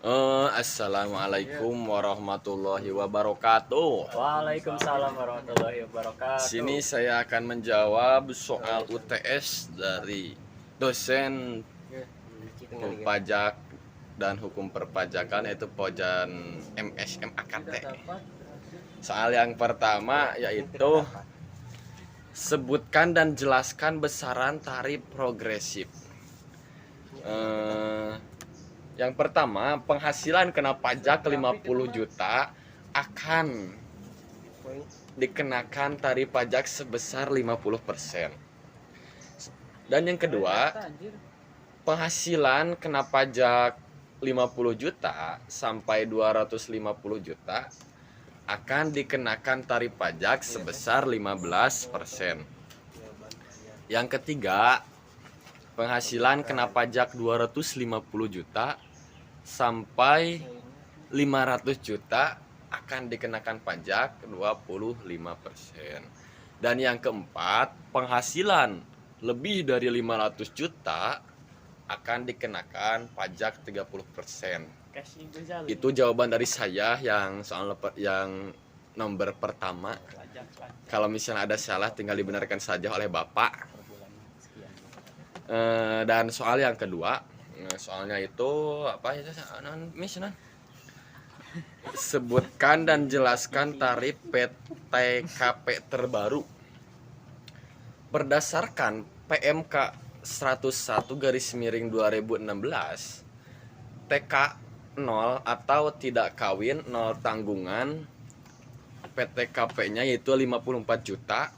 Assalamualaikum warahmatullahi wabarakatuh. Waalaikumsalam warahmatullahi wabarakatuh. Sini saya akan menjawab soal UTS dari dosen pajak dan hukum perpajakan, yaitu Pojan MSMAKT. Soal yang pertama yaitu sebutkan dan jelaskan besaran tarif progresif. Yang pertama, penghasilan kena pajak 50 juta akan dikenakan tarif pajak sebesar 50%. Dan yang kedua, penghasilan kena pajak 50 juta sampai 250 juta akan dikenakan tarif pajak sebesar 15%. Yang ketiga, penghasilan kena pajak 250 juta sampai 500 juta akan dikenakan pajak 25%. Dan yang keempat, penghasilan lebih dari 500 juta akan dikenakan pajak 30%. Itu jawaban dari saya yang soal yang nomor pertama. Kalau misalnya ada salah tinggal dibenarkan saja oleh Bapak. Dan soal yang kedua, soalnya itu apa ya, sebutkan dan jelaskan tarif PTKP terbaru. Berdasarkan PMK 101/2016, TK 0 atau tidak kawin 0 tanggungan, PTKP-nya yaitu 54 juta.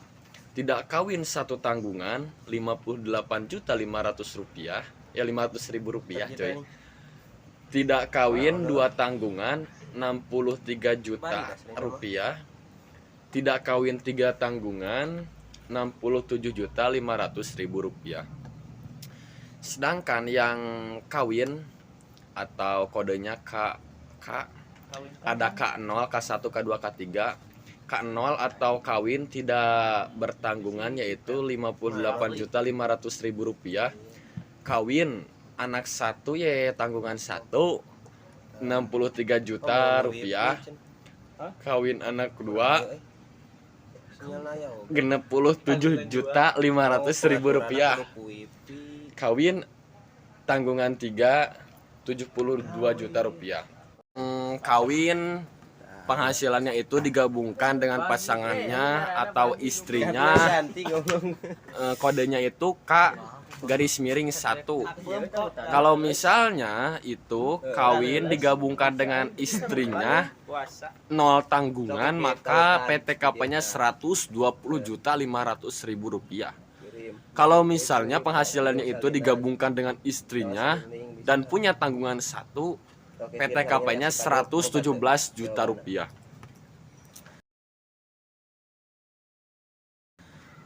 Tidak kawin 1 tanggungan 58.500 rupiah, ya 500.000 rupiah coy. Tidak kawin 2 tanggungan 63 juta rupiah. Tidak kawin 3 tanggungan 67.500.000 rupiah. Sedangkan yang kawin atau kodenya K ada K0, K1, K2, K3. K0 atau kawin tidak bertanggungan yaitu 58.500.000 rupiah. Kawin anak 1 ya tanggungan 1 63 juta rupiah. Kawin anak 2 67.500.000 rupiah. Kawin tanggungan 3 72 juta rupiah. Kawin penghasilannya itu digabungkan dengan pasangannya atau istrinya, kodenya itu K_1. Kalau misalnya itu kawin digabungkan dengan istrinya 0 tanggungan, maka PTKP-nya 120.500.000 rupiah. Kalau misalnya penghasilannya itu digabungkan dengan istrinya dan punya tanggungan 1, PTKP-nya 117 juta rupiah.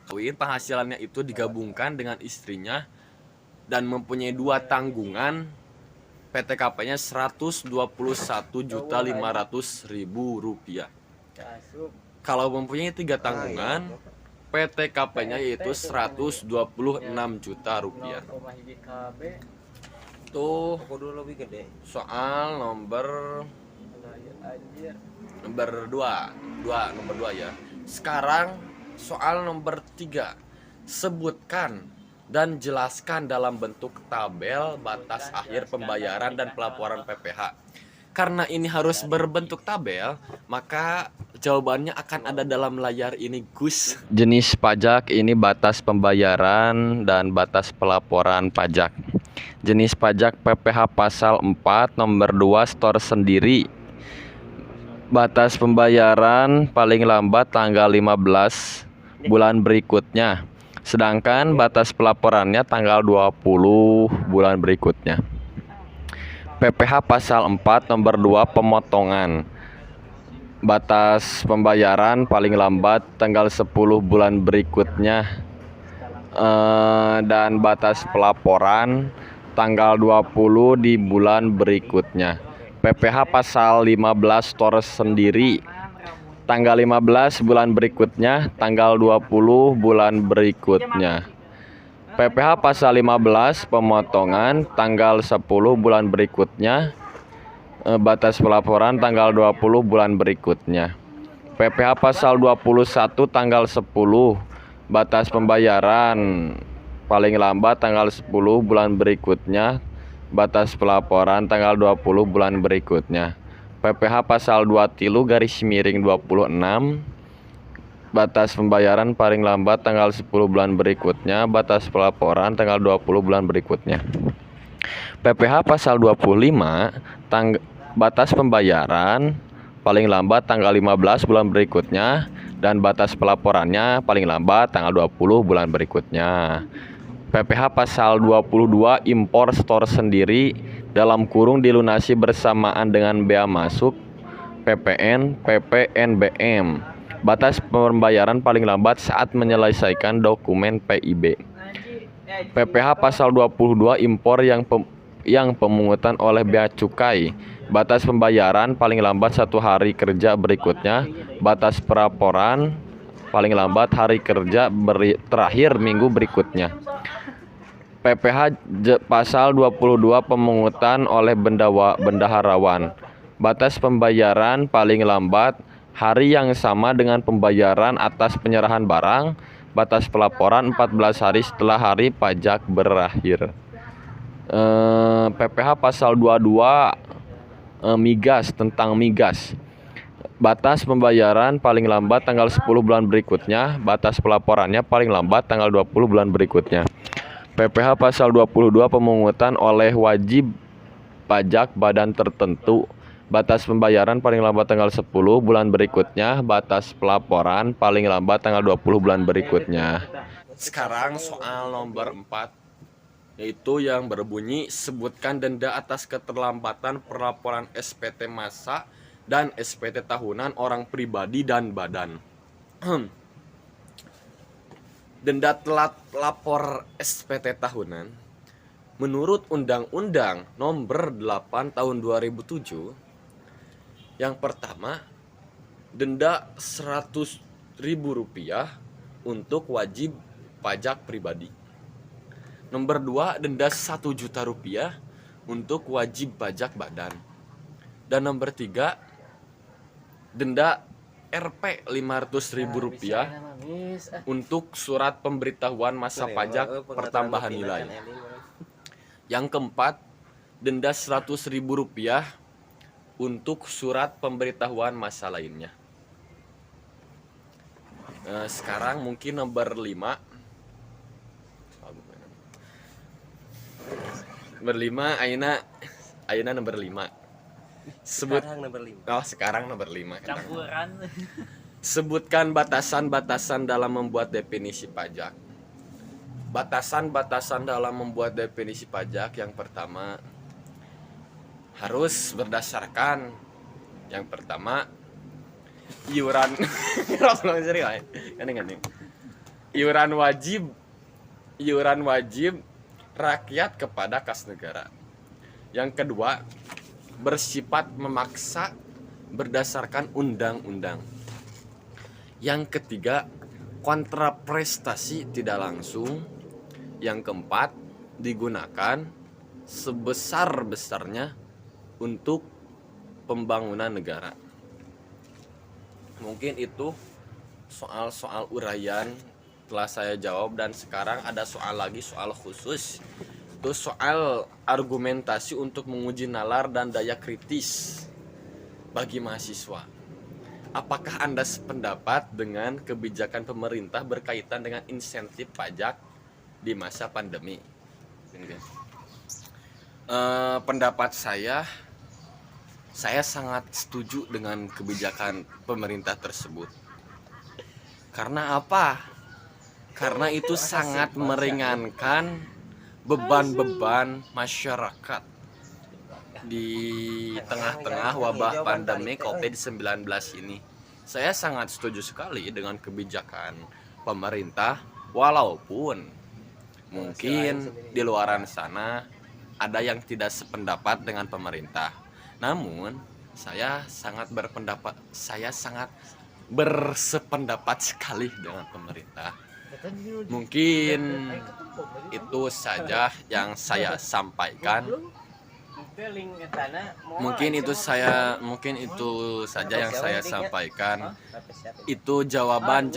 Penghasilannya itu digabungkan dengan istrinya dan mempunyai 2 tanggungan, PTKP-nya 121.500.000 rupiah. Kalau mempunyai 3 tanggungan, PTKP-nya yaitu 126 juta rupiah. Tuh soal nomor 2 ya. Sekarang soal nomor 3. Sebutkan dan jelaskan dalam bentuk tabel batas akhir pembayaran dan pelaporan PPh. Karena ini harus berbentuk tabel, maka jawabannya akan ada dalam layar ini, Gus. Jenis pajak ini batas pembayaran dan batas pelaporan pajak. Jenis pajak PPh pasal 4 nomor 2 store sendiri. Batas pembayaran paling lambat tanggal 15 bulan berikutnya. Sedangkan batas pelaporannya tanggal 20 bulan berikutnya. PPh pasal 4 nomor 2 pemotongan. Batas pembayaran paling lambat tanggal 10 bulan berikutnya. Dan batas pelaporan tanggal 20 di bulan berikutnya. PPh pasal 15 store sendiri. Tanggal 15 bulan berikutnya, tanggal 20 bulan berikutnya. PPh pasal 15 pemotongan tanggal 10 bulan berikutnya. batas pelaporan tanggal 20 bulan berikutnya. PPh pasal 21 tanggal 10, batas pembayaran paling lambat tanggal 10 bulan berikutnya, batas pelaporan tanggal 20 bulan berikutnya. PPh pasal 23/26, batas pembayaran paling lambat tanggal 10 bulan berikutnya, batas pelaporan tanggal 20 bulan berikutnya. PPh pasal 25, batas pembayaran paling lambat tanggal 15 bulan berikutnya, dan batas pelaporannya paling lambat tanggal 20 bulan berikutnya. PPh pasal 22, impor stor sendiri dalam kurung dilunasi bersamaan dengan bea masuk, PPN, PPNBM. Batas pembayaran paling lambat saat menyelesaikan dokumen PIB. PPh pasal 22, impor yang pemungutan oleh bea cukai. Batas pembayaran paling lambat 1 hari kerja berikutnya. Batas pelaporan paling lambat hari kerja terakhir minggu berikutnya. PPh pasal 22, pemungutan oleh bendaharawan. Batas pembayaran paling lambat hari yang sama dengan pembayaran atas penyerahan barang. Batas pelaporan 14 hari setelah hari pajak berakhir. PPh pasal 22, migas, tentang migas. Batas pembayaran paling lambat tanggal 10 bulan berikutnya, batas pelaporannya paling lambat tanggal 20 bulan berikutnya. PPh pasal 22, pemungutan oleh wajib pajak badan tertentu. Batas pembayaran paling lambat tanggal 10 bulan berikutnya, batas pelaporan paling lambat tanggal 20 bulan berikutnya. Sekarang soal nomor 4, yaitu yang berbunyi sebutkan denda atas keterlambatan pelaporan SPT massa dan SPT tahunan orang pribadi dan badan. Denda telat lapor SPT tahunan menurut Undang-Undang Nomor 8 Tahun 2007, yang pertama, denda Rp100.000 untuk wajib pajak pribadi. Nomor 2, denda Rp1.000.000 untuk wajib pajak badan. Dan nomor 3, denda Rp 500.000 untuk surat pemberitahuan masa pajak pertambahan nilai. Yang keempat, denda Rp100.000 untuk surat pemberitahuan masa lainnya. Sekarang mungkin nomor 5. Nomor 5, Ayeuna nomor 5. Sekarang nomor 5. Oh, sekarang nomor 5. Campuran. Sebutkan batasan-batasan dalam membuat definisi pajak. Batasan-batasan dalam membuat definisi pajak, yang pertama harus berdasarkan yang pertama iuran iuran wajib rakyat kepada kas negara. Yang kedua, bersifat memaksa berdasarkan undang-undang. Yang ketiga, kontraprestasi tidak langsung. Yang keempat, digunakan sebesar-besarnya untuk pembangunan negara. Mungkin itu soal-soal uraian telah saya jawab, dan sekarang ada soal lagi, soal khusus. Itu soal argumentasi untuk menguji nalar dan daya kritis bagi mahasiswa. Apakah Anda sependapat dengan kebijakan pemerintah berkaitan dengan insentif pajak di masa pandemi? Pendapat saya sangat setuju dengan kebijakan pemerintah tersebut. Karena apa? Karena itu sangat meringankan beban-beban masyarakat di tengah-tengah wabah pandemi COVID-19 ini. Saya sangat setuju sekali dengan kebijakan pemerintah, walaupun mungkin di luaran sana ada yang tidak sependapat dengan pemerintah. Namun saya sangat bersependapat sekali dengan pemerintah. Mungkin itu saja yang saya sampaikan. Mungkin itu saja yang saya sampaikan. Itu jawaban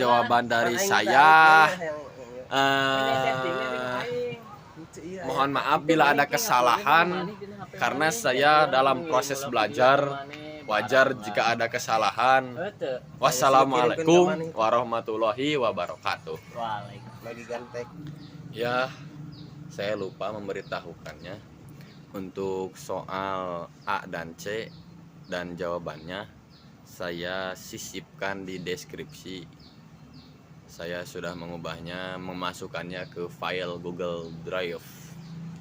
dari saya. Mohon maaf bila ada kesalahan karena saya dalam proses belajar. Wajar jika ada kesalahan. Wassalamualaikum warahmatullahi wabarakatuh. Lagi gantek. Ya, saya lupa memberitahukannya. Untuk soal A dan C dan jawabannya saya sisipkan di deskripsi. Saya sudah mengubahnya, memasukkannya ke file Google Drive.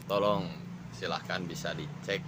Tolong silahkan bisa dicek.